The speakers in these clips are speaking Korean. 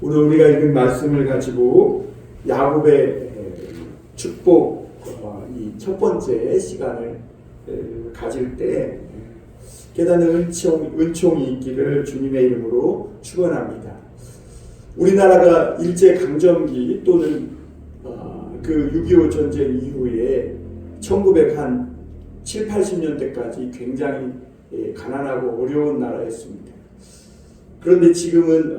오늘 우리가 읽은 말씀을 가지고 야곱의 축복 이 첫 번째 시간을 가질 때 깨닫는 은총이 있기를 주님의 이름으로 축원합니다. 우리나라가 일제 강점기 또는 그 6.25 전쟁 이후에 1970, 80년대까지 굉장히 가난하고 어려운 나라였습니다. 그런데 지금은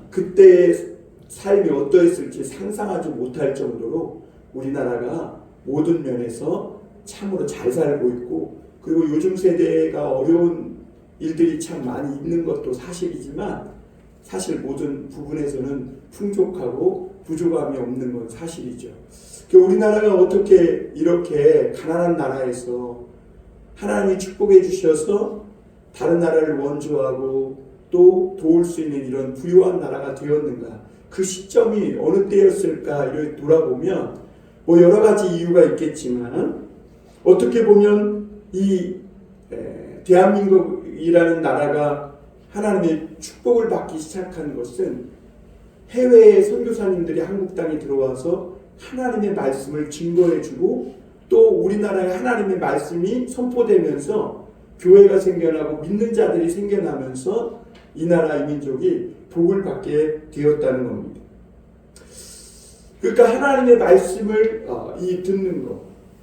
그때의 삶이 어떠했을지 상상하지 못할 정도로 우리나라가 모든 면에서 참으로 잘 살고 있고, 그리고 요즘 세대가 어려운 일들이 참 많이 있는 것도 사실이지만 사실 모든 부분에서는 풍족하고 부족함이 없는 건 사실이죠. 우리나라가 어떻게 이렇게 가난한 나라에서 하나님이 축복해 주셔서 다른 나라를 원조하고 또 도울 수 있는 이런 부유한 나라가 되었는가? 그 시점이 어느 때였을까? 이렇게 돌아보면 여러 가지 이유가 있겠지만, 어떻게 보면 이 대한민국이라는 나라가 하나님의 축복을 받기 시작한 것은 해외의 선교사님들이 한국 땅에 들어와서 하나님의 말씀을 증거해주고, 또 우리나라에 하나님의 말씀이 선포되면서 교회가 생겨나고 믿는 자들이 생겨나면서 이 나라 이 민족이 복을 받게 되었다는 겁니다. 그러니까 하나님의 말씀을 듣는 것,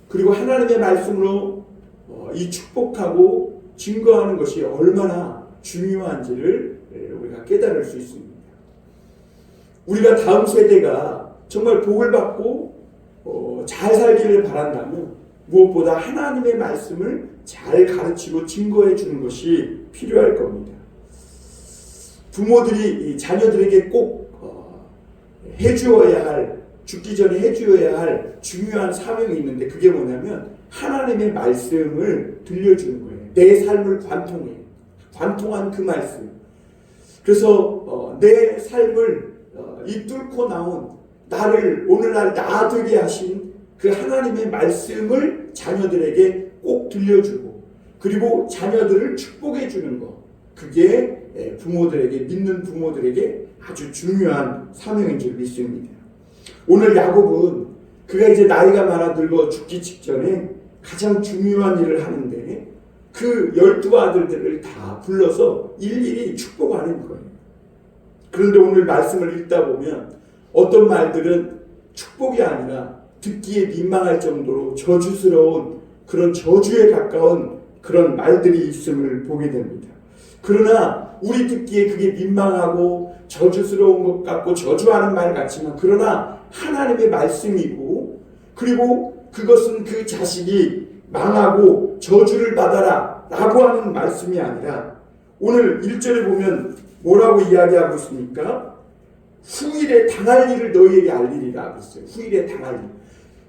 그리고 하나님의 말씀으로 이 축복하고 증거하는 것이 얼마나 중요한지를 우리가 깨달을 수 있습니다. 우리가 다음 세대가 정말 복을 받고 잘 살기를 바란다면 무엇보다 하나님의 말씀을 잘 가르치고 증거해 주는 것이 필요할 겁니다. 부모들이 자녀들에게 꼭 해주어야 할, 죽기 전에 해주어야 할 중요한 사명이 있는데, 그게 뭐냐면 하나님의 말씀을 들려주는 거예요. 내 삶을 관통한 그 말씀. 그래서 내 삶을 이 뚫고 나온 나를 오늘날 나 되게 하신 그 하나님의 말씀을 자녀들에게 꼭 들려주고, 그리고 자녀들을 축복해 주는 것, 그게 부모들에게, 믿는 부모들에게 아주 중요한 사명인 줄 믿습니다. 오늘 야곱은 그가 이제 나이가 많아 늙어 죽기 직전에 가장 중요한 일을 하는데, 그 12아들들을 다 불러서 일일이 축복하는 거예요. 그런데 오늘 말씀을 읽다 보면 어떤 말들은 축복이 아니라 듣기에 민망할 정도로 저주스러운 그런 저주에 가까운 그런 말들이 있음을 보게 됩니다. 그러나 우리 듣기에 그게 민망하고 저주스러운 것 같고 저주하는 말 같지만, 그러나 하나님의 말씀이고, 그리고 그것은 그 자식이 망하고 저주를 받아라 라고 하는 말씀이 아니라, 오늘 1절에 보면 뭐라고 이야기하고 있습니까? 후일에 당할 일을 너희에게 알리리라 하고 있어요. 후일에 당할 일.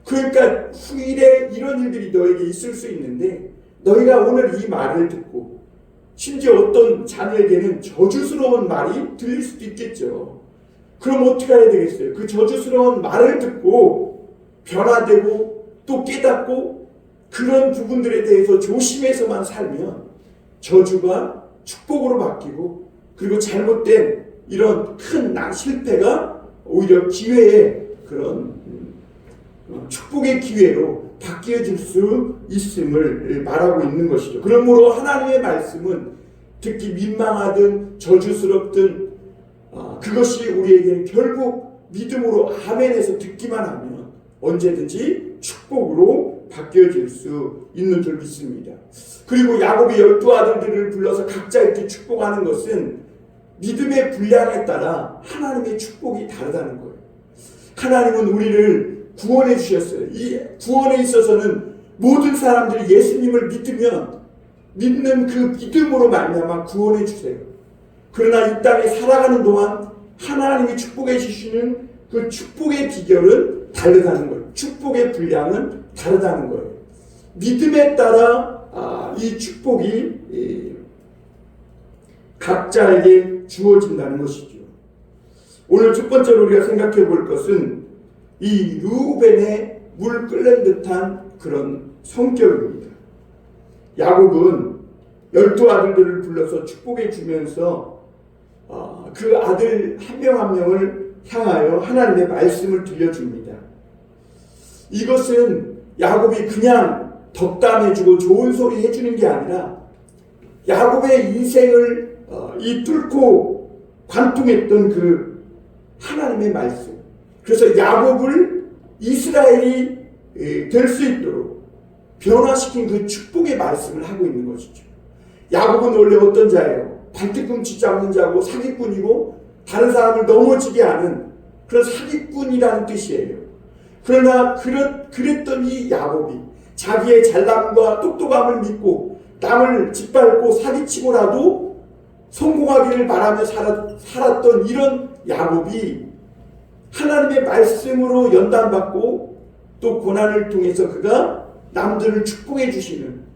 그러니까 후일에 이런 일들이 너에게 있을 수 있는데, 너희가 오늘 이 말을 듣고, 심지어 어떤 자녀에게는 저주스러운 말이 들릴 수도 있겠죠. 그럼 어떻게 해야 되겠어요? 그 저주스러운 말을 듣고 변화되고 또 깨닫고 그런 부분들에 대해서 조심해서만 살면 저주가 축복으로 바뀌고, 그리고 잘못된 이런 큰 실패가 오히려 기회의 그런 축복의 기회로 바뀌어질 수 있음을 말하고 있는 것이죠. 그러므로 하나님의 말씀은 듣기 민망하든 저주스럽든 그것이 우리에게는 결국 믿음으로 아멘해서 듣기만 하면 언제든지 축복으로 바뀌어질 수 있는 줄 믿습니다. 그리고 야곱이 12아들들을 불러서 각자 이렇게 축복하는 것은 믿음의 분량에 따라 하나님의 축복이 다르다는 거예요. 하나님은 우리를 구원해 주셨어요. 이 구원에 있어서는 모든 사람들이 예수님을 믿으면 믿는 그 믿음으로 말미암아 구원해 주세요. 그러나 이 땅에 살아가는 동안 하나님이 축복해 주시는 그 축복의 비결은 다르다는 거예요. 축복의 분량은 다르다는 거예요. 믿음에 따라 이 축복이 각자에게 주어진다는 것이죠. 오늘 첫 번째로 우리가 생각해 볼 것은 이 르우벤의 물 끓는 듯한 그런 성격입니다. 야곱은 12아들들을 불러서 축복해 주면서 그 아들 한 명 한 명을 향하여 하나님의 말씀을 들려줍니다. 이것은 야곱이 그냥 덕담해주고 좋은 소리 해주는 게 아니라 야곱의 인생을 뚫고 관통했던 그 하나님의 말씀. 그래서 야곱을 이스라엘이 될 수 있도록 변화시킨 그 축복의 말씀을 하고 있는 것이죠. 야곱은 원래 어떤 자예요? 발뒤꿈치 잡는 자고 사기꾼이고 다른 사람을 넘어지게 하는 그런 사기꾼이라는 뜻이에요. 그러나 그랬던 이 야곱이 자기의 잘남과 똑똑함을 믿고 남을 짓밟고 사기치고라도 성공하기를 바라며 살았던 이런 야곱이 하나님의 말씀으로 연단받고 또 고난을 통해서 그가 남들을 축복해주는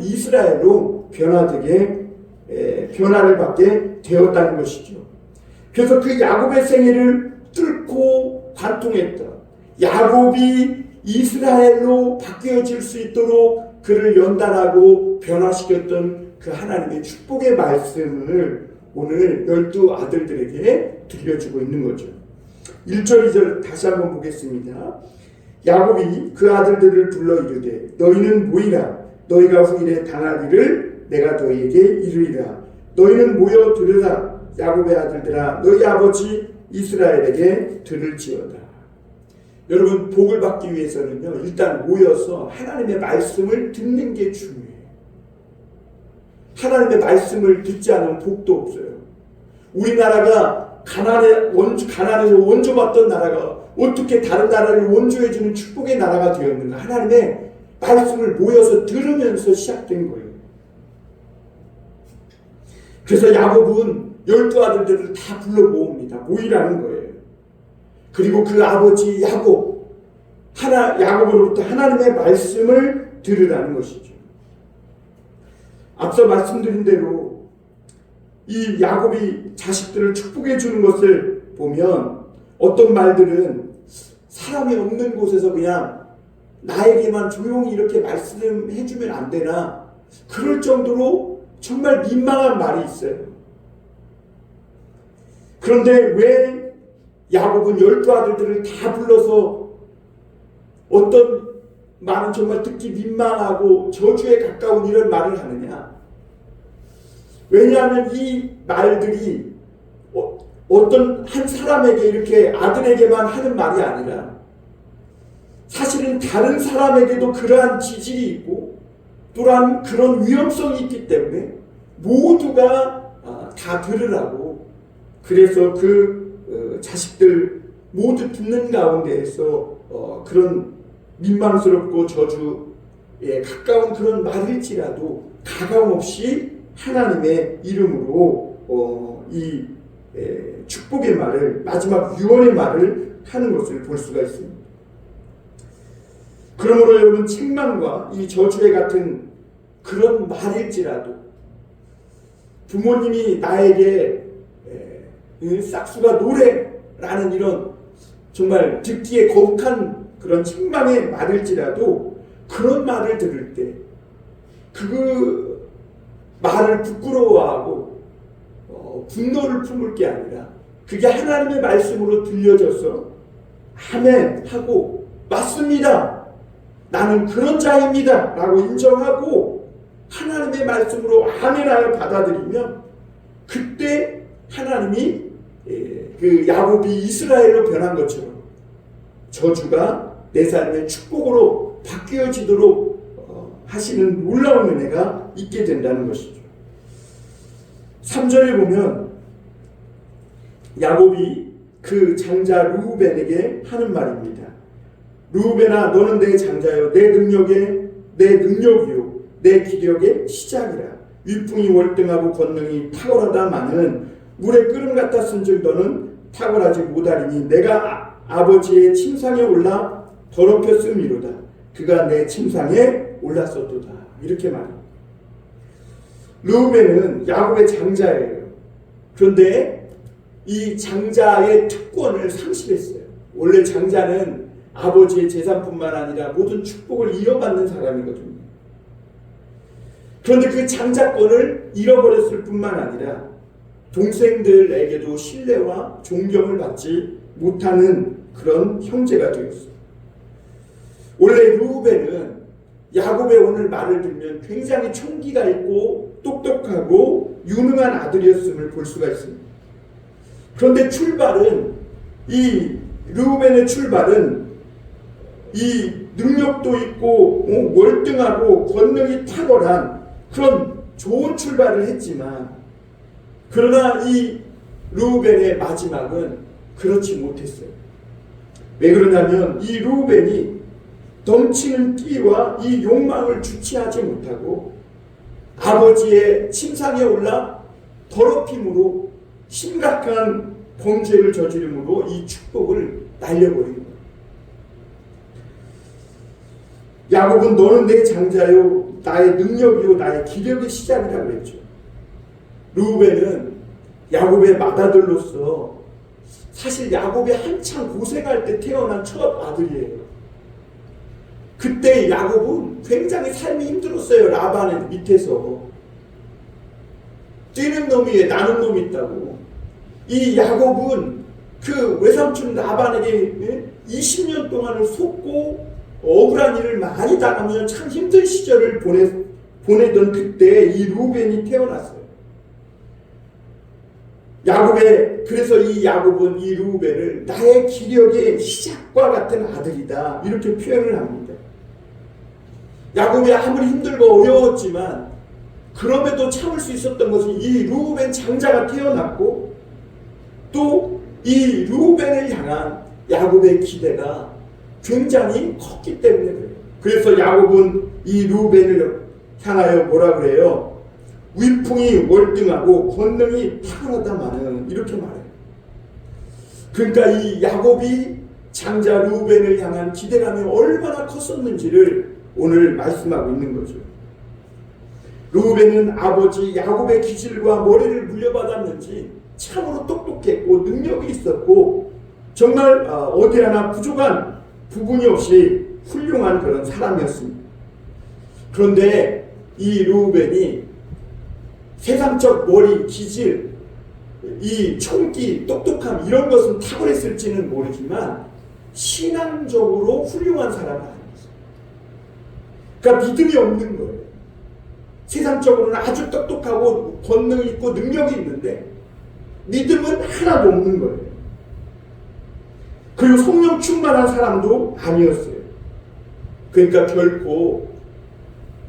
이스라엘로 변화를 받게 되었다는 것이죠. 그래서 그 야곱의 생애를 뚫고 관통했던 야곱이 이스라엘로 바뀌어질 수 있도록 그를 연단하고 변화시켰던 그 하나님의 축복의 말씀을 오늘 12 아들들에게 들려주고 있는 거죠. 1절 2절 다시 한번 보겠습니다. 야곱이 그 아들들을 불러 이르되 너희는 모이라. 너희가 후일에 당할 일을 내가 너희에게 이르리라. 너희는 모여 들으라. 야곱의 아들들아 너희 아버지 이스라엘에게 들을지어다. 여러분, 복을 받기 위해서는요, 일단 모여서 하나님의 말씀을 듣는 게 중요해요. 하나님의 말씀을 듣지 않으면 복도 없어요. 우리나라가 가난에서 원조받던 나라가 어떻게 다른 나라를 원조해주는 축복의 나라가 되었는가? 하나님의 말씀을 모여서 들으면서 시작된 거예요. 그래서 야곱은 12 아들들을 다 불러 모읍니다. 모이라는 거예요. 그리고 그 아버지 야곱으로부터 하나님의 말씀을 들으라는 것이죠. 앞서 말씀드린 대로 이 야곱이 자식들을 축복해 주는 것을 보면 어떤 말들은 사람이 없는 곳에서 그냥 나에게만 조용히 이렇게 말씀해 주면 안 되나, 그럴 정도로 정말 민망한 말이 있어요. 그런데 왜 야곱은 12 아들들을 다 불러서 어떤 말은 정말 듣기 민망하고 저주에 가까운 이런 말을 하느냐? 왜냐하면 이 말들이 어떤 한 사람에게 이렇게 아들에게만 하는 말이 아니라 사실은 다른 사람에게도 그러한 지질이 있고 또한 그런 위험성이 있기 때문에 모두가 다 들으라고, 그래서 그 자식들 모두 듣는 가운데에서 그런 민망스럽고 저주에 가까운 그런 말일지라도 가감없이 하나님의 이름으로 이 축복의 말을, 마지막 유언의 말을 하는 것을 볼 수가 있습니다. 그러므로 여러분, 책망과 이 저주에 같은 그런 말일지라도 부모님이 나에게 싹수가 노래라는 이런 정말 듣기에 거북한 그런 책망의 말일지라도 그런 말을 들을 때 그 말을 부끄러워하고 분노를 품을 게 아니라 그게 하나님의 말씀으로 들려져서 아멘 하고 맞습니다, 나는 그런 자입니다 라고 인정하고 하나님의 말씀으로 아멘하여 받아들이면 그때 하나님이 그 야곱이 이스라엘로 변한 것처럼 저주가 내 삶의 축복으로 바뀌어지도록 하시는 놀라운 은혜가 있게 된다는 것이죠. 3절에 보면 야곱이 그 장자 르우벤에게 하는 말입니다. 르우벤아, 너는 내 장자요, 내 능력이요, 내 기력의 시작이라. 위풍이 월등하고 권능이 탁월하다마는 물의 끓음 같았은즉 너는 탁월하지 못하리니 내가 아버지의 침상에 올라 더럽혔음이로다. 그가 내 침상에 올랐었도다. 이렇게 말합니다. 르우벤은 야곱의 장자예요. 그런데 이 장자의 특권을 상실했어요. 원래 장자는 아버지의 재산뿐만 아니라 모든 축복을 이어받는 사람이거든요. 그런데 그 장자권을 잃어버렸을 뿐만 아니라 동생들에게도 신뢰와 존경을 받지 못하는 그런 형제가 되었어요. 원래 르우벤은 야곱의 오늘 말을 들으면 굉장히 총기가 있고 똑똑하고 유능한 아들이었음을 볼 수가 있습니다. 그런데 이 르우벤의 출발은 이 능력도 있고 월등하고 권능이 탁월한 그런 좋은 출발을 했지만, 그러나 이 르우벤의 마지막은 그렇지 못했어요. 왜 그러냐면 이 르우벤이 넘치는 끼와 이 욕망을 주체하지 못하고 아버지의 침상에 올라 더럽힘으로 심각한 범죄를 저지름으로 이 축복을 날려버린 거예요. 야곱은 너는 내 장자요 나의 능력이요 나의 기력의 시작이라고 그랬죠. 르우벤은 야곱의 맏아들로서 사실 야곱이 한창 고생할 때 태어난 첫 아들이에요. 그때 야곱은 굉장히 삶이 힘들었어요. 라반의 밑에서 뛰는 놈이 왜 나는 놈이 있다고. 이 야곱은 그 외삼촌 라반에게 20년 동안을 속고 억울한 일을 많이 당하며 참 힘든 시절을 보내던 그때 이 르우벤이 태어났어요. 그래서 이 야곱은 이 르우벤을 나의 기력의 시작과 같은 아들이다 이렇게 표현을 합니다. 야곱이 아무리 힘들고 어려웠지만 그럼에도 참을 수 있었던 것은 이 르우벤 장자가 태어났고 또 이 르우벤을 향한 야곱의 기대가 굉장히 컸기 때문에 그래요. 그래서 야곱은 이 르우벤을 향하여 뭐라 그래요? 위풍이 월등하고 권능이 탁월하다마는 이렇게 말해요. 그러니까 이 야곱이 장자 르우벤을 향한 기대감이 얼마나 컸었는지를 오늘 말씀하고 있는 거죠. 르우벤은 아버지 야곱의 기질과 머리를 물려받았는지 참으로 똑똑했고 능력이 있었고 정말 어디 하나 부족한 부분이 없이 훌륭한 그런 사람이었습니다. 그런데 이 르우벤이 세상적 머리, 기질, 이 총기, 똑똑함 이런 것은 탁월했을지는 모르지만 신앙적으로 훌륭한 사람은 아니었어요. 그러니까 믿음이 없는 거예요. 세상적으로는 아주 똑똑하고 권능이 있고 능력이 있는데 믿음은 하나도 없는 거예요. 그리고 성령 충만한 사람도 아니었어요. 그러니까 결코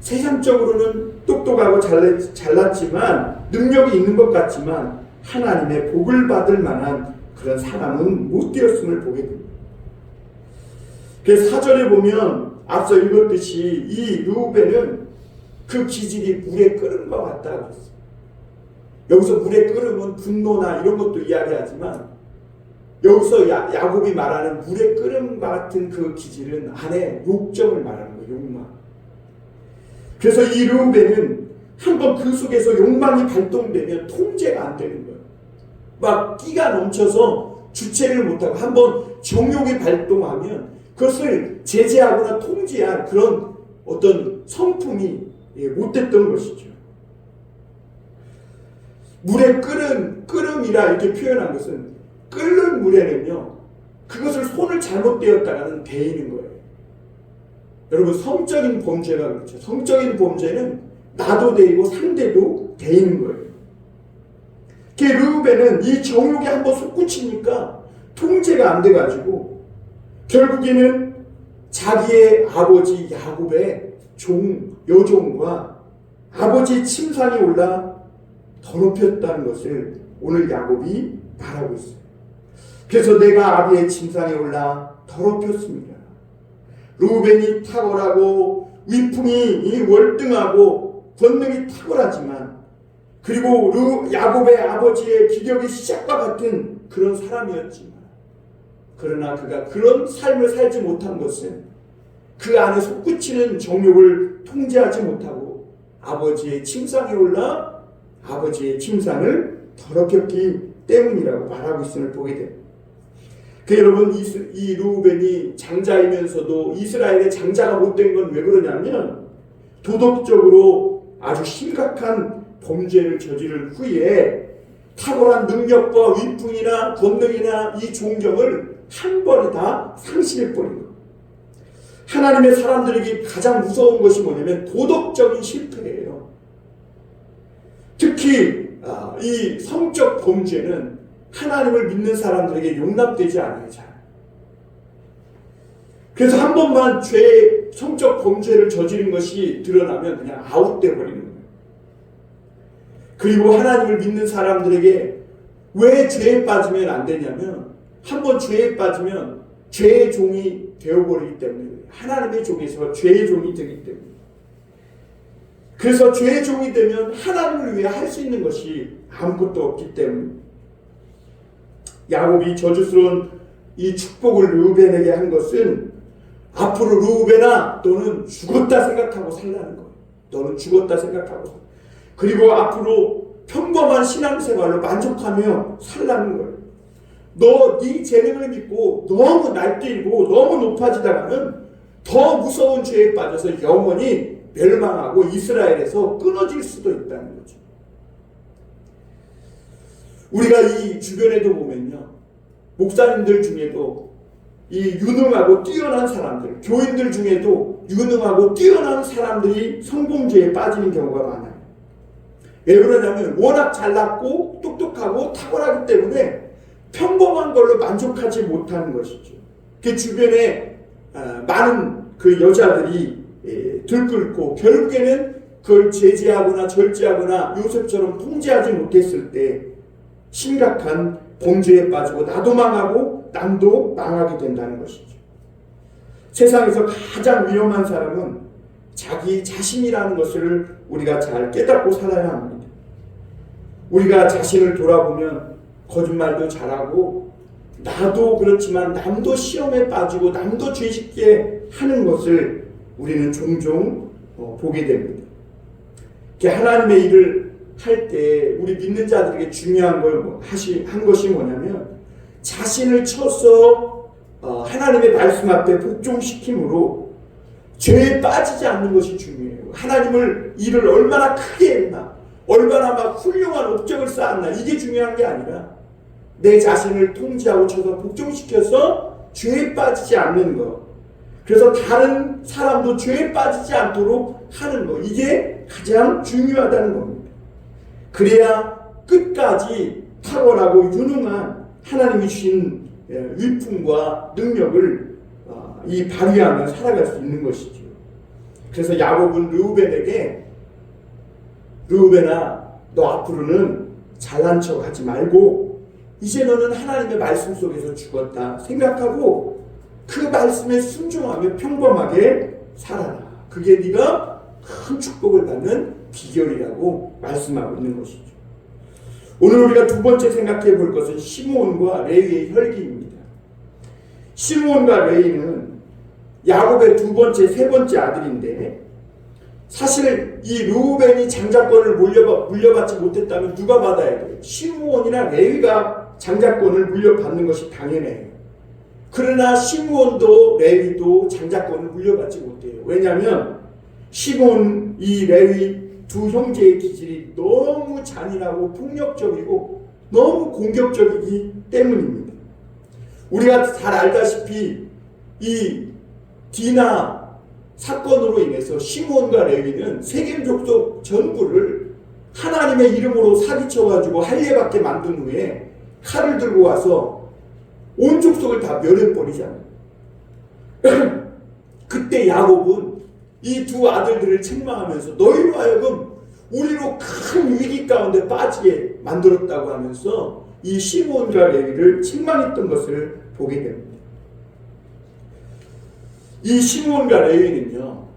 세상적으로는 똑똑하고 잘났지만 능력이 있는 것 같지만 하나님의 복을 받을 만한 그런 사람은 못 되었음을 보게 됩니다. 그래서 4절에 보면 앞서 읽었듯이 이 르우벤은 그 기질이 물에 끓은 것 같다 그랬어요. 여기서 물에 끓으면 분노나 이런 것도 이야기하지만 여기서 야곱이 말하는 물에 끓음과 같은 그 기질은 안에 욕정을 말하는 거예요. 욕망. 그래서 이 르우벤은 한번 그 속에서 욕망이 발동되면 통제가 안 되는 거예요. 막 끼가 넘쳐서 주체를 못하고 한번 정욕이 발동하면 그것을 제재하거나 통제한 그런 어떤 성품이 못됐던 것이죠. 물에 끓음이라 이렇게 표현한 것은 끓는 물에는요 그것을 손을 잘못 떼었다가는 데이는 거예요. 여러분 성적인 범죄가 그렇죠. 성적인 범죄는 나도 데이고 상대도 데이는 거예요. 르우벤은 이 정욕에 한번 솟구치니까 통제가 안 돼가지고 결국에는 자기의 아버지 야곱의 여종과 아버지의 침상에 올라 더럽혔다는 것을 오늘 야곱이 말하고 있어요. 그래서 내가 아비의 침상에 올라 더럽혔습니다. 르우벤이 탁월하고 위풍이 월등하고 권능이 탁월하지만 그리고 야곱의 아버지의 기력의 시작과 같은 그런 사람이었지만 그러나 그가 그런 삶을 살지 못한 것은 그 안에 솟구치는 정욕을 통제하지 못하고 아버지의 침상에 올라 아버지의 침상을 더럽혔기 때문이라고 말하고 있음을 보게 됩니다. 여러분 이 르우벤이 장자이면서도 이스라엘의 장자가 못된 건 왜 그러냐면 도덕적으로 아주 심각한 범죄를 저지른 후에 탁월한 능력과 위풍이나 권능이나 이 존경을 한 번에 다 상실해버린 거예요. 하나님의 사람들에게 가장 무서운 것이 뭐냐면 도덕적인 실패예요. 특히 이 성적 범죄는 하나님을 믿는 사람들에게 용납되지 않아요. 잘. 그래서 한 번만 성적 범죄를 저지른 것이 드러나면 그냥 아웃돼 버리는 거예요. 그리고 하나님을 믿는 사람들에게 왜 죄에 빠지면 안 되냐면 한 번 죄에 빠지면 죄의 종이 되어버리기 때문에 하나님의 종에서 죄의 종이 되기 때문에 그래서 죄의 종이 되면 하나님을 위해 할 수 있는 것이 아무것도 없기 때문에 야곱이 저주스러운 이 축복을 르우벤에게 한 것은 앞으로 르우벤아 너는 죽었다 생각하고 살라는 거예요. 너는 죽었다 생각하고 그리고 앞으로 평범한 신앙생활로 만족하며 살라는 거예요. 너 네 재능을 믿고 너무 날뛰고 너무 높아지다가는 더 무서운 죄에 빠져서 영원히 멸망하고 이스라엘에서 끊어질 수도 있다는 거죠. 우리가 이 주변에도 보면요. 목사님들 중에도 이 유능하고 뛰어난 사람들, 교인들 중에도 유능하고 뛰어난 사람들이 성범죄에 빠지는 경우가 많아요. 왜 그러냐면 워낙 잘났고 똑똑하고 탁월하기 때문에 평범한 걸로 만족하지 못하는 것이죠. 그 주변에 많은 그 여자들이 들끓고 결국에는 그걸 제지하거나 절제하거나 요셉처럼 통제하지 못했을 때 심각한 범죄에 빠지고 나도 망하고 남도 망하게 된다는 것이죠. 세상에서 가장 위험한 사람은 자기 자신이라는 것을 우리가 잘 깨닫고 살아야 합니다. 우리가 자신을 돌아보면 거짓말도 잘하고 나도 그렇지만 남도 시험에 빠지고 남도 죄 짓게 하는 것을 우리는 종종 보게 됩니다. 하나님의 일을 할 때 우리 믿는 자들에게 중요한 걸 한 것이 뭐냐면 자신을 쳐서 하나님의 말씀 앞에 복종시킴으로 죄에 빠지지 않는 것이 중요해요. 하나님을 일을 얼마나 크게 했나, 얼마나 막 훌륭한 업적을 쌓았나 이게 중요한 게 아니라 내 자신을 통제하고 쳐서 복종시켜서 죄에 빠지지 않는 것. 그래서 다른 사람도 죄에 빠지지 않도록 하는 것. 이게 가장 중요하다는 겁니다. 그래야 끝까지 탁월하고 유능한 하나님이 주신 위풍과 능력을 이 발휘하며 살아갈 수 있는 것이죠. 그래서 야곱은 르우벤에게 르우벤아 너 앞으로는 잘난 척 하지 말고 이제 너는 하나님의 말씀 속에서 죽었다 생각하고 그 말씀에 순종하며 평범하게 살아라. 그게 네가 큰 축복을 받는 비결이라고 말씀하고 있는 것이죠. 오늘 우리가 두 번째 생각해 볼 것은 시므온과 레위의 혈기입니다. 시므온과 레위는 야곱의 두 번째, 세 번째 아들인데 사실 이 르우벤이 장자권을 물려받지 못했다면 누가 받아야 돼요? 시므온이나 레위가 장자권을 물려받는 것이 당연해요. 그러나 시므온도 레위도 장자권을 물려받지 못해요. 왜냐하면 시므온, 이 레위 두 형제의 기질이 너무 잔인하고 폭력적이고 너무 공격적이기 때문입니다. 우리가 잘 알다시피 이 디나 사건으로 인해서 시므온과 레위는 세겜 족속 전부를 하나님의 이름으로 사기쳐가지고 할례받게 만든 후에 칼을 들고 와서 온 족속을 다 멸해버리잖아요. 그때 야곱은 이 두 아들들을 책망하면서 너희로 하여금 우리로 큰 위기 가운데 빠지게 만들었다고 하면서 이 시므온과 레위를 책망했던 것을 보게 됩니다. 이 시므온과 레위는요,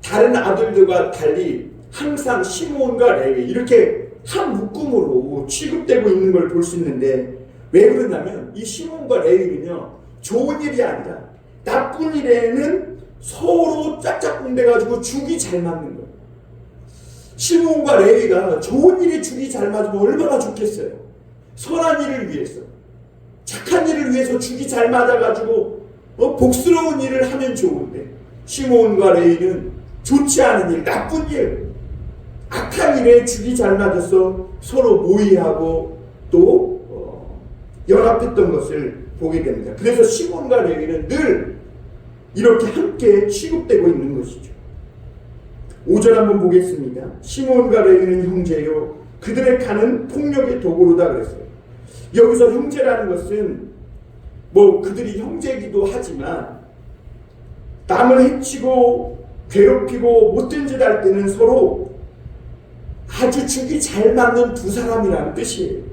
다른 아들들과 달리 항상 시므온과 레위 이렇게 한 묶음으로 취급되고 있는 걸 볼 수 있는데 왜 그러냐면 이 시므온과 레위는요 좋은 일이 아니라 나쁜 일에는 서로 짝짝꿍대가지고 죽이 잘 맞는 거예요. 시므온과 레위가 좋은 일에 죽이 잘 맞으면 얼마나 좋겠어요. 선한 일을 위해서 착한 일을 위해서 죽이 잘 맞아가지고 복스러운 일을 하면 좋은데 시므온과 레위는 좋지 않은 일, 나쁜 일, 악한 일에 죽이 잘 맞아서 서로 모의하고 또 연합했던 것을 보게 됩니다. 그래서 시몬과 레위는 늘 이렇게 함께 취급되고 있는 것이죠. 5절 한번 보겠습니다. 시몬과 레위는 형제요 그들의 칼은 폭력의 도구로다 그랬어요. 여기서 형제라는 것은 뭐 그들이 형제이기도 하지만 남을 해치고 괴롭히고 못된 짓 할 때는 서로 아주 죽이 잘 맞는 두 사람이라는 뜻이에요.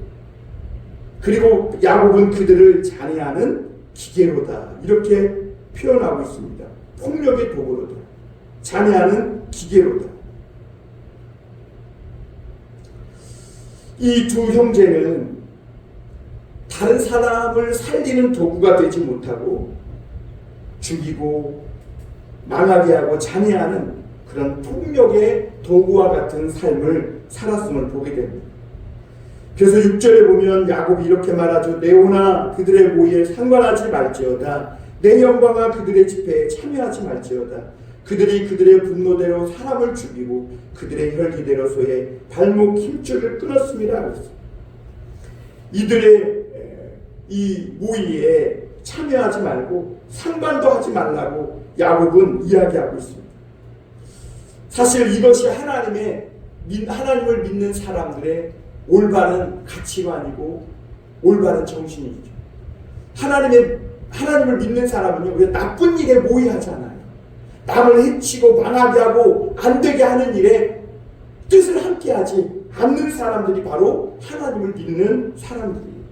그리고 야곱은 그들을 잔해하는 기계로다 이렇게 표현하고 있습니다. 폭력의 도구로다. 잔해하는 기계로다. 이 두 형제는 다른 사람을 살리는 도구가 되지 못하고 죽이고 망하게 하고 잔해하는 그런 폭력의 도구와 같은 삶을 살았음을 보게 됩니다. 그래서 6절에 보면 야곱이 이렇게 말하죠. 내 오나 그들의 모의에 상관하지 말지어다. 내 영광아 그들의 집회에 참여하지 말지어다. 그들이 그들의 분노대로 사람을 죽이고 그들의 혈기대로 소에 발목 힘줄을 끊었습니다. 그랬어요. 이들의 이 모의에 참여하지 말고 상관도 하지 말라고 야곱은 이야기하고 있습니다. 사실 이것이 하나님을 믿는 사람들의 올바른 가치관이고 올바른 정신이죠. 하나님을 믿는 사람은요, 왜 나쁜 일에 모의하잖아요. 남을 해치고 망하게 하고 안 되게 하는 일에 뜻을 함께하지 않는 사람들이 바로 하나님을 믿는 사람들이에요.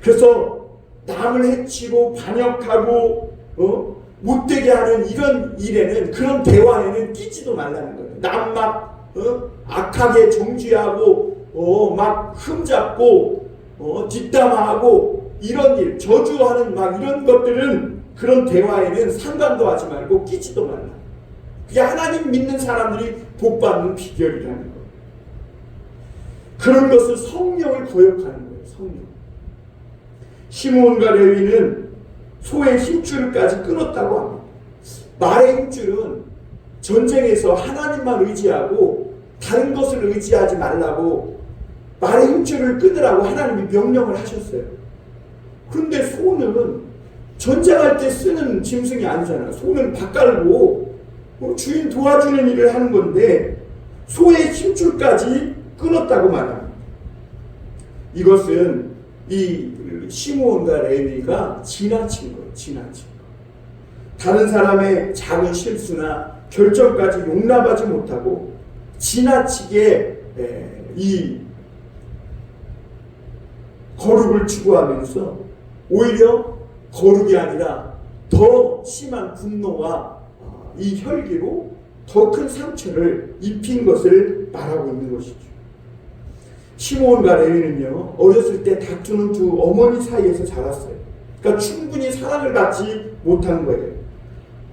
그래서 남을 해치고 반역하고 못되게 하는 이런 일에는, 그런 대화에는 끼지도 말라는 거예요. 남 막 악하게 정죄하고 막 흠잡고 뒷담화하고 이런 일, 저주하는 막 이런 것들은, 그런 대화에는 상관도 하지 말고 끼지도 말라. 그게 하나님 믿는 사람들이 복받는 비결이라는 거예요. 그런 것을 성령을 거역하는 거예요. 성령. 시몬과 레위는 소의 힘줄까지 끊었다고 합니다. 말의 힘줄은 전쟁에서 하나님만 의지하고 다른 것을 의지하지 말라고 말의 힘줄을 끊으라고 하나님이 명령을 하셨어요. 그런데 소는 전쟁할 때 쓰는 짐승이 아니잖아요. 소는 밥 깔고 주인 도와주는 일을 하는 건데 소의 힘줄까지 끊었다고 말합니다. 이것은 이 시므온과 레위가 지나친 거예요. 지나친 거. 다른 사람의 작은 실수나 결정까지 용납하지 못하고 지나치게 이 거룩을 추구하면서 오히려 거룩이 아니라 더 심한 분노와 이 혈기로 더 큰 상처를 입힌 것을 말하고 있는 것이죠. 시므온과 레위는요, 어렸을 때 다투는 두 어머니 사이에서 자랐어요. 그러니까 충분히 사랑을 받지 못한 거예요.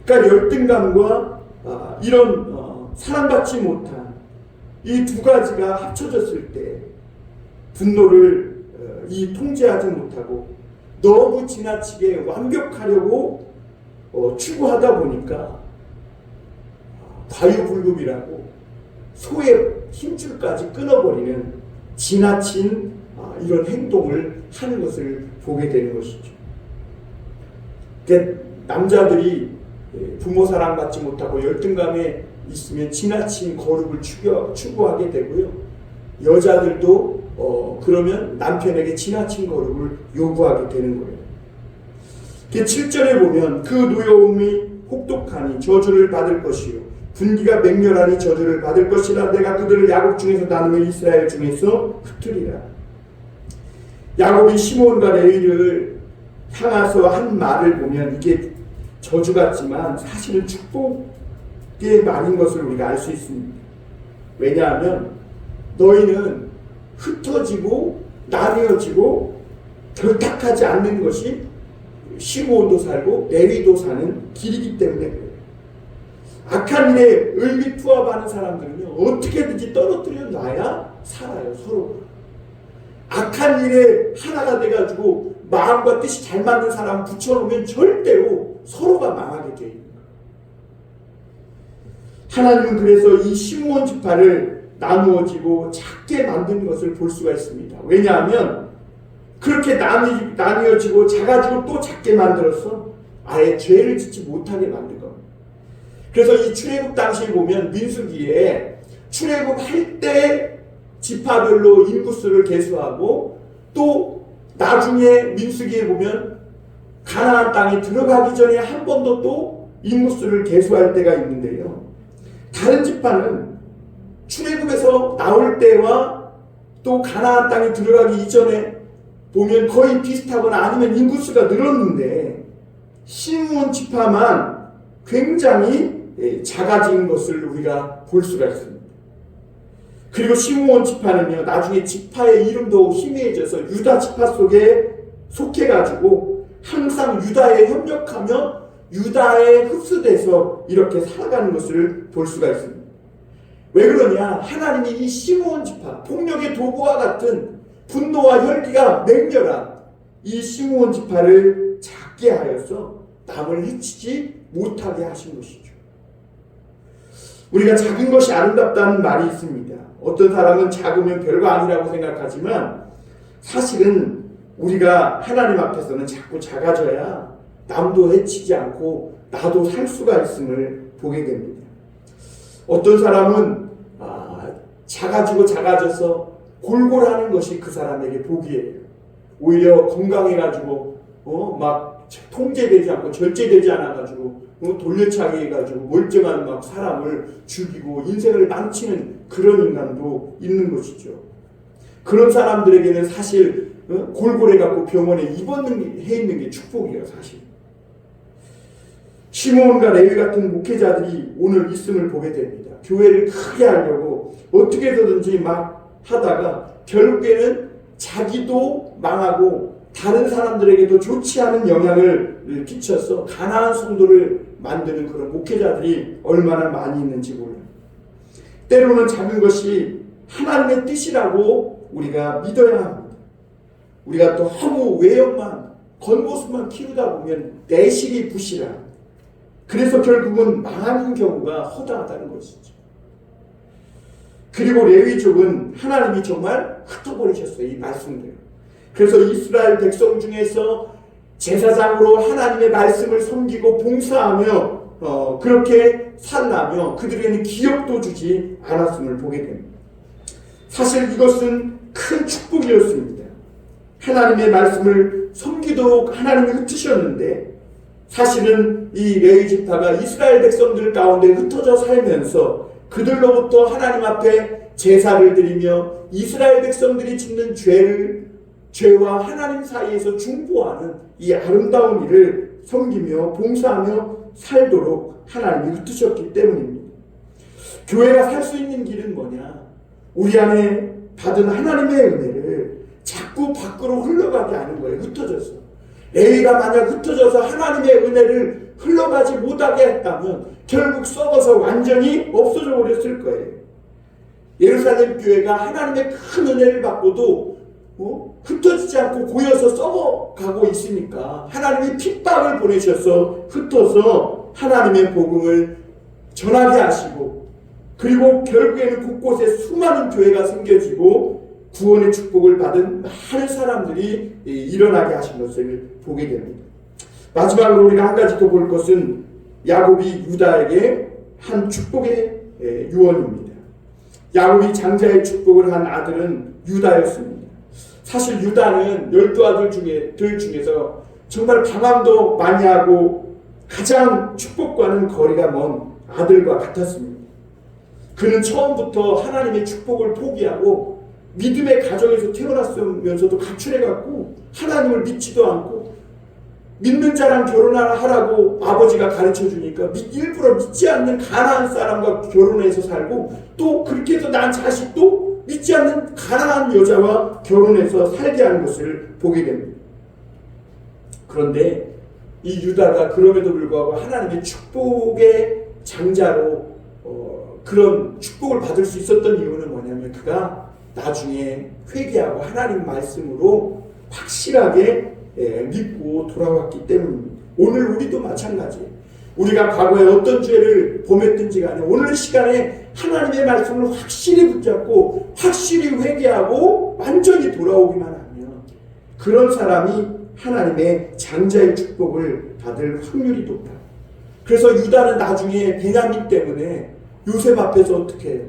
그러니까 열등감과 이런 사랑받지 못한 이 두 가지가 합쳐졌을 때 분노를 통제하지 못하고 너무 지나치게 완벽하려고 추구하다 보니까 과유불급이라고 소의 힘줄까지 끊어버리는 지나친 이런 행동을 하는 것을 보게 되는 것이죠. 그러니까 남자들이 부모 사랑받지 못하고 열등감에 있으면 지나친 거룩을 추구하게 되고요. 여자들도 그러면 남편에게 지나친 거룩을 요구하게 되는 거예요. 7절에 보면 그 노여움이 혹독하니 저주를 받을 것이요 분기가 맹렬하니 저주를 받을 것이라. 내가 그들을 야곱 중에서 나누며 이스라엘 중에서 흩으리라. 야곱이 시므온과 레위를 향해서 한 말을 보면 이게 저주 같지만 사실은 축복의 말인 것을 우리가 알 수 있습니다. 왜냐하면 너희는 흩어지고 나뉘어지고 결탁하지 않는 것이 시므온도 살고 레위도 사는 길이기 때문에 그래요. 악한 일에 의기투합하는 사람들은요, 어떻게든지 떨어뜨려 놔야 살아요. 서로. 악한 일에 하나가 돼가지고 마음과 뜻이 잘 맞는 사람 붙여놓으면 절대로 서로가 망하게 돼 있는 거예요. 하나님은 그래서 이 시므온 지파를 나누어지고 작게 만든 것을 볼 수가 있습니다. 왜냐하면 그렇게 나뉘어지고 작아지고 또 작게 만들어서 아예 죄를 짓지 못하게 만든 겁니다. 그래서 이 출애굽 당시에 보면 민수기에 출애굽할 때 지파별로 인구수를 계수하고 또 나중에 민수기에 보면 가나안 땅에 들어가기 전에 한 번 더 또 인구수를 계수할 때가 있는데요. 다른 지파는 출애굽에서 나올 때와 또 가나안 땅에 들어가기 이전에 보면 거의 비슷하거나 아니면 인구수가 늘었는데 시므온 지파만 굉장히 작아진 것을 우리가 볼 수가 있습니다. 그리고 시므온 지파는요, 나중에 지파의 이름도 희미해져서 유다 지파 속에 속해가지고 항상 유다에 협력하며 유다에 흡수돼서 이렇게 살아가는 것을 볼 수가 있습니다. 왜 그러냐? 하나님이 이 시므온 지파, 폭력의 도구와 같은 분노와 혈기가 맹렬한 이 시므온 지파를 작게 하여서 남을 해치지 못하게 하신 것이죠. 우리가 작은 것이 아름답다는 말이 있습니다. 어떤 사람은 작으면 별거 아니라고 생각하지만 사실은 우리가 하나님 앞에서는 자꾸 작아져야 남도 해치지 않고 나도 살 수가 있음을 보게 됩니다. 어떤 사람은 작아져서 골골하는 것이 그 사람에게 복이에요. 오히려 건강해가지고 막 통제되지 않고 절제되지 않아가지고 돌려차기 해가지고 멀쩡한 막 사람을 죽이고 인생을 망치는 그런 인간도 있는 것이죠. 그런 사람들에게는 사실 골골해갖고 병원에 입원해 있는 게 축복이에요, 사실. 시므온과 레위 같은 목회자들이 오늘 있음을 보게 됩니다. 교회를 크게 하려고 어떻게 해서든지 막 하다가 결국에는 자기도 망하고 다른 사람들에게도 좋지 않은 영향을 끼쳐서 가난한 성도를 만드는 그런 목회자들이 얼마나 많이 있는지 몰라요. 때로는 작은 것이 하나님의 뜻이라고 우리가 믿어야 합니다. 우리가 너무 외형만 겉모습만 키우다 보면 내실이 부실한, 그래서 결국은 망하는 경우가 허다하다는 것이죠. 그리고 레위족은 하나님이 정말 흩어버리셨어요, 이 말씀대로. 그래서 이스라엘 백성 중에서 제사장으로 하나님의 말씀을 섬기고 봉사하며 그렇게 살라며 그들에게는 기업도 주지 않았음을 보게 됩니다. 사실 이것은 큰 축복이었습니다. 하나님의 말씀을 섬기도록 하나님이 흩으셨는데 사실은 이 레위 지파가 이스라엘 백성들 가운데 흩어져 살면서 그들로부터 하나님 앞에 제사를 드리며 이스라엘 백성들이 짓는 죄와 하나님 사이에서 중보하는 이 아름다운 일을 섬기며 봉사하며 살도록 하나님이 흩으셨기 때문입니다. 교회가 살 수 있는 길은 뭐냐? 우리 안에 받은 하나님의 은혜를 자꾸 밖으로 흘러가게 하는 거예요. 흩어져서. 레위가 만약 흩어져서 하나님의 은혜를 흘러가지 못하게 했다면 결국 썩어서 완전히 없어져 버렸을 거예요. 예루살렘 교회가 하나님의 큰 은혜를 받고도 흩어지지 않고 고여서 썩어가고 있으니까 하나님이 핍박을 보내셔서 흩어서 하나님의 복음을 전하게 하시고, 그리고 결국에는 곳곳에 수많은 교회가 생겨지고 구원의 축복을 받은 많은 사람들이 일어나게 하신 것을 보게 됩니다. 마지막으로 우리가 한 가지 더 볼 것은 야곱이 유다에게 한 축복의 유언입니다. 야곱이 장자의 축복을 한 아들은 유다였습니다. 사실 유다는 12아들 중에서 정말 방황도 많이 하고 가장 축복과는 거리가 먼 아들과 같았습니다. 그는 처음부터 하나님의 축복을 포기하고 믿음의 가정에서 태어났으면서도 가출해갖고 하나님을 믿지도 않고 믿는 자랑 결혼하라고 아버지가 가르쳐주니까 일부러 믿지 않는 가나안 사람과 결혼해서 살고, 또 그렇게 해서 난 자식도 믿지 않는 가나안 여자와 결혼해서 살게 하는 것을 보게 됩니다. 그런데 이 유다가 그럼에도 불구하고 하나님의 축복의 장자로 그런 축복을 받을 수 있었던 이유는 뭐냐면 그가 나중에 회개하고 하나님 말씀으로 확실하게 믿고 돌아왔기 때문입니다. 오늘 우리도 마찬가지예요. 우리가 과거에 어떤 죄를 범했든지 간에 오늘 시간에 하나님의 말씀을 확실히 붙잡고 확실히 회개하고 완전히 돌아오기만 하면 그런 사람이 하나님의 장자의 축복을 받을 확률이 높다. 그래서 유다는 나중에 베냐민 때문에 요셉 앞에서 어떻게 해요?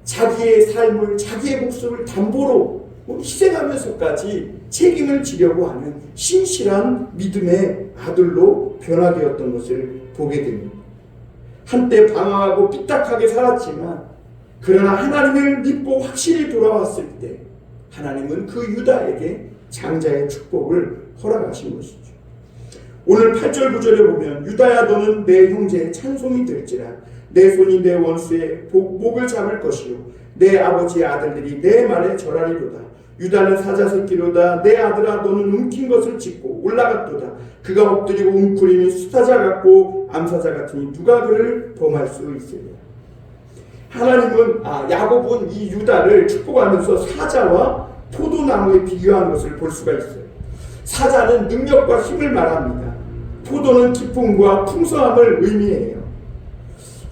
자기의 삶을, 자기의 목숨을 담보로 희생하면서까지 책임을 지려고 하는 신실한 믿음의 아들로 변화되었던 것을 보게 됩니다. 한때 방황하고 삐딱하게 살았지만 그러나 하나님을 믿고 확실히 돌아왔을 때 하나님은 그 유다에게 장자의 축복을 허락하신 것이죠. 오늘 8절 9절에 보면 유다야 너는 내 형제의 찬송이 될지라 내 손이 내 원수의 목을 잡을 것이요 내 아버지의 아들들이 내 말에 절하리로다. 유다는 사자 새끼로다. 내 아들아 너는 움킨 것을 짚고 올라갔도다. 그가 엎드리고 웅크리니 수사자 같고 암사자 같으니 누가 그를 범할 수 있으랴. 하나님은 야곱은 이 유다를 축복하면서 사자와 포도나무에 비교한 것을 볼 수가 있어요. 사자는 능력과 힘을 말합니다. 포도는 기쁨과 풍성함을 의미해요.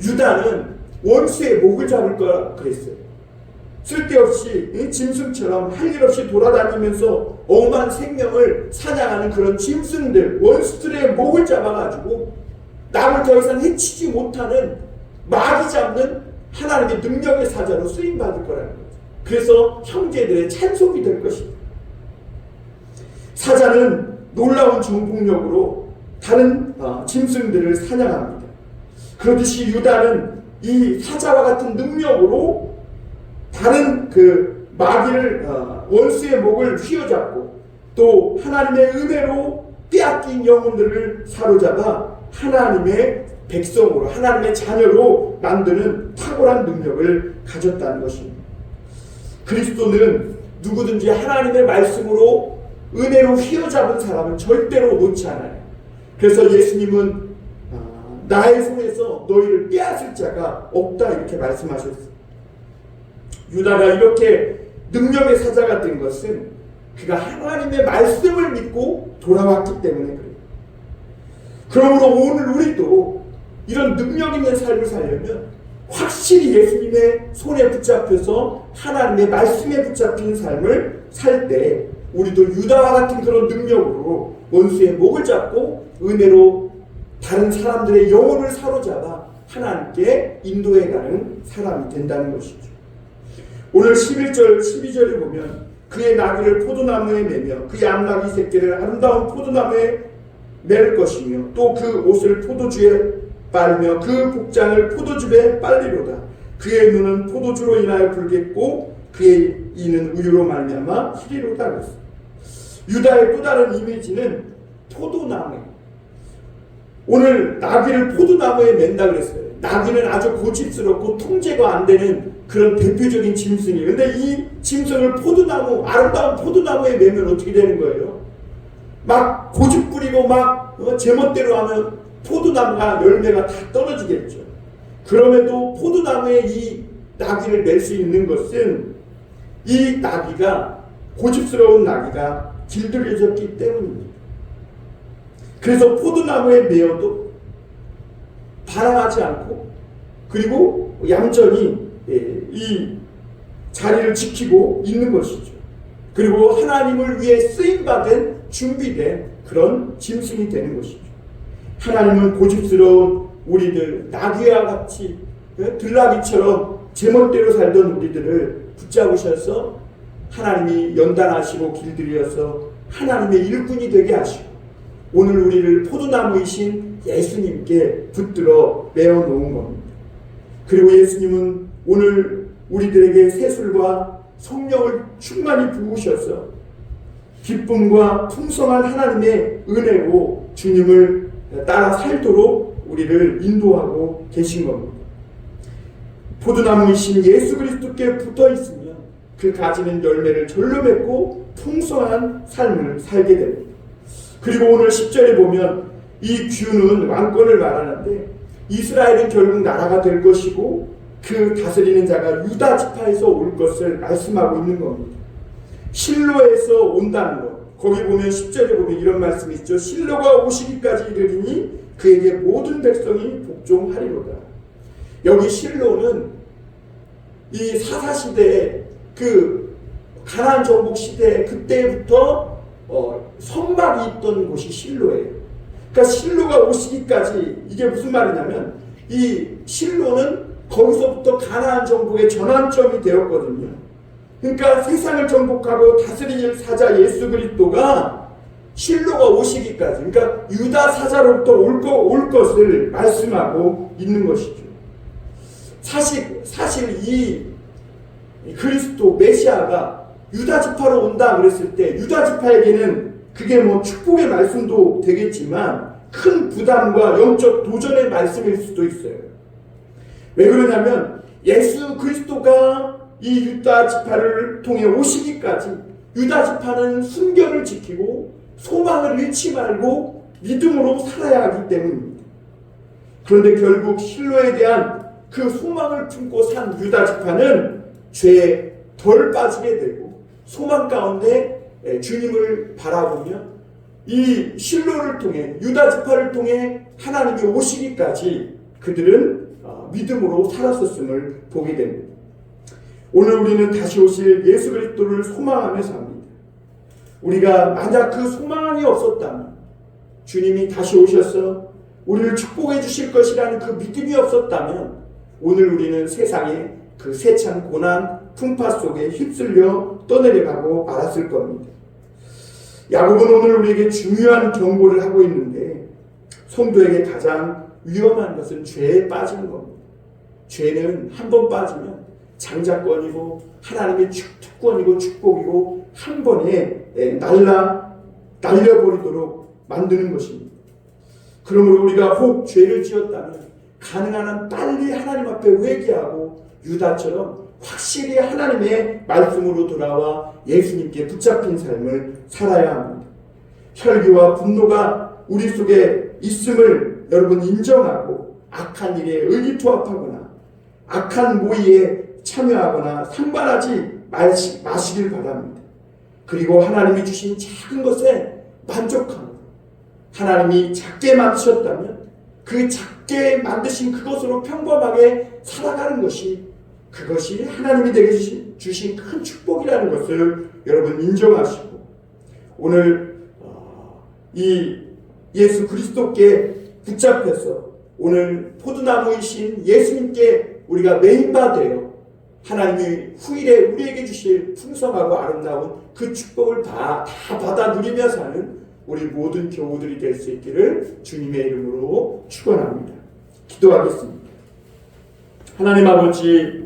유다는 원수의 목을 잡을 거라 그랬어요. 쓸데없이 짐승처럼 할 일 없이 돌아다니면서 엄한 생명을 사냥하는 그런 짐승들, 원수들의 목을 잡아가지고 남을 더 이상 해치지 못하는 마귀 잡는 하나님의 능력의 사자로 쓰임받을 거라는 거죠. 그래서 형제들의 찬송이 될 것입니다. 사자는 놀라운 정복력으로 다른 짐승들을 사냥합니다. 그렇듯이 유다는 이 사자와 같은 능력으로 다른 그 마귀를 원수의 목을 휘어잡고 또 하나님의 은혜로 빼앗긴 영혼들을 사로잡아 하나님의 백성으로 하나님의 자녀로 만드는 탁월한 능력을 가졌다는 것입니다. 그리스도는 누구든지 하나님의 말씀으로 은혜로 휘어잡은 사람은 절대로 놓지 않아요. 그래서 예수님은 나의 손에서 너희를 빼앗을 자가 없다 이렇게 말씀하셨어요. 유다가 이렇게 능력의 사자가 된 것은 그가 하나님의 말씀을 믿고 돌아왔기 때문에 그래요. 그러므로 오늘 우리도 이런 능력 있는 삶을 살려면 확실히 예수님의 손에 붙잡혀서 하나님의 말씀에 붙잡힌 삶을 살 때 우리도 유다와 같은 그런 능력으로 원수의 목을 잡고 은혜로 다른 사람들의 영혼을 사로잡아 하나님께 인도해가는 사람이 된다는 것이죠. 오늘 11절 12절에 보면 그의 나귀를 포도나무에 매며 그의 암나귀 새끼를 아름다운 포도나무에 맬 것이며 또 그 옷을 포도주에 빨며 그 복장을 포도즙에 빨리로다. 그의 눈은 포도주로 인하여 붉겠고 그의 이는 우유로 말미암아 희리로다 그랬어요. 유다의 또 다른 이미지는 포도나무예요. 오늘 나귀를 포도나무에 맨다 그랬어요. 나귀는 아주 고집스럽고 통제가 안 되는 그런 대표적인 짐승이에요. 근데 이 짐승을 포도나무, 아름다운 포도나무에 매면 어떻게 되는 거예요? 막 고집 부리고 막 제멋대로 하면 포도나무가 열매가 다 떨어지겠죠. 그럼에도 포도나무에 이 나귀를 낼 수 있는 것은 이 나귀가 고집스러운 나귀가 길들여졌기 때문입니다. 그래서 포도나무에 매어도 반항하지 않고 그리고 얌전히 이 자리를 지키고 있는 것이죠. 그리고 하나님을 위해 쓰임받은 준비된 그런 짐승이 되는 것이죠. 하나님은 고집스러운 우리들 나귀와 같이 들나귀처럼 제멋대로 살던 우리들을 붙잡으셔서 하나님이 연단하시고 길들여서 하나님의 일꾼이 되게 하시고 오늘 우리를 포도나무이신 예수님께 붙들어 메어 놓은 겁니다. 그리고 예수님은 오늘 우리들에게 세술과 성령을 충만히 부으셔서 기쁨과 풍성한 하나님의 은혜로 주님을 따라 살도록 우리를 인도하고 계신 겁니다. 포도나무이신 예수 그리스도께 붙어 있으면 그 가지는 열매를 절로 맺고 풍성한 삶을 살게 됩니다. 그리고 오늘 10절에 보면 이 규는 왕권을 말하는데 이스라엘은 결국 나라가 될 것이고 그 다스리는 자가 유다 지파에서 올 것을 말씀하고 있는 겁니다. 실로에서 온다는 것, 거기 보면 10절에 보면 이런 말씀이 있죠. 실로가 오시기까지 이르리니 그에게 모든 백성이 복종하리로다. 여기 실로는 이 사사시대에 그 가나안 정복 시대 그때부터 성막이 있던 곳이 실로예요. 그러니까 실로가 오시기까지 이게 무슨 말이냐면 이 실로는 거기서부터 가나안 정복의 전환점이 되었거든요. 그러니까 세상을 정복하고 다스릴 사자 예수 그리스도가 실로가 오시기까지, 그러니까 유다 사자로부터 올 것을 말씀하고 있는 것이죠. 사실 이 그리스도 메시아가 유다 지파로 온다 그랬을 때 유다 지파에게는 그게 뭐 축복의 말씀도 되겠지만 큰 부담과 영적 도전의 말씀일 수도 있어요. 왜 그러냐면 예수 그리스도가 이 유다 지파를 통해 오시기까지 유다 지파는 순결을 지키고 소망을 잃지 말고 믿음으로 살아야 하기 때문입니다. 그런데 결국 실로에 대한 그 소망을 품고 산 유다 지파는 죄에 덜 빠지게 되고 소망 가운데 주님을 바라보며 이 실로를 통해 유다 지파를 통해 하나님이 오시기까지 그들은 믿음으로 살았었음을 보게 됩니다. 오늘 우리는 다시 오실 예수 그리스도를 소망하며 삽니다. 우리가 만약 그 소망이 없었다면, 주님이 다시 오셔서 우리를 축복해 주실 것이라는 그 믿음이 없었다면 오늘 우리는 세상의 그 세찬 고난 풍파 속에 휩쓸려 떠내려가고 말았을 겁니다. 야곱은 오늘 우리에게 중요한 경고를 하고 있는데 성도에게 가장 위험한 것은 죄에 빠지는 겁니다. 죄는 한 번 빠지면 장자권이고 하나님의 특권이고 축복이고 한 번에 날려버리도록 만드는 것입니다. 그러므로 우리가 혹 죄를 지었다면 가능한 한 빨리 하나님 앞에 회개하고 유다처럼 확실히 하나님의 말씀으로 돌아와 예수님께 붙잡힌 삶을 살아야 합니다. 혈기와 분노가 우리 속에 있음을 여러분 인정하고 악한 일에 의기투합하거나 악한 모의에 참여하거나 상관하지 마시길 바랍니다. 그리고 하나님이 주신 작은 것에 만족함으로 하나님이 작게 만드셨다면 그 작게 만드신 그것으로 평범하게 살아가는 그것이 하나님이 되게 주신 큰 축복이라는 것을 여러분 인정하시고 오늘 이 예수 그리스도께 붙잡혀서 오늘 포도나무이신 예수님께 우리가 매인바 되어 하나님이 후일에 우리에게 주실 풍성하고 아름다운 그 축복을 다 받아 누리며 사는 우리 모든 교우들이 될 수 있기를 주님의 이름으로 축원합니다. 기도하겠습니다. 하나님 아버지,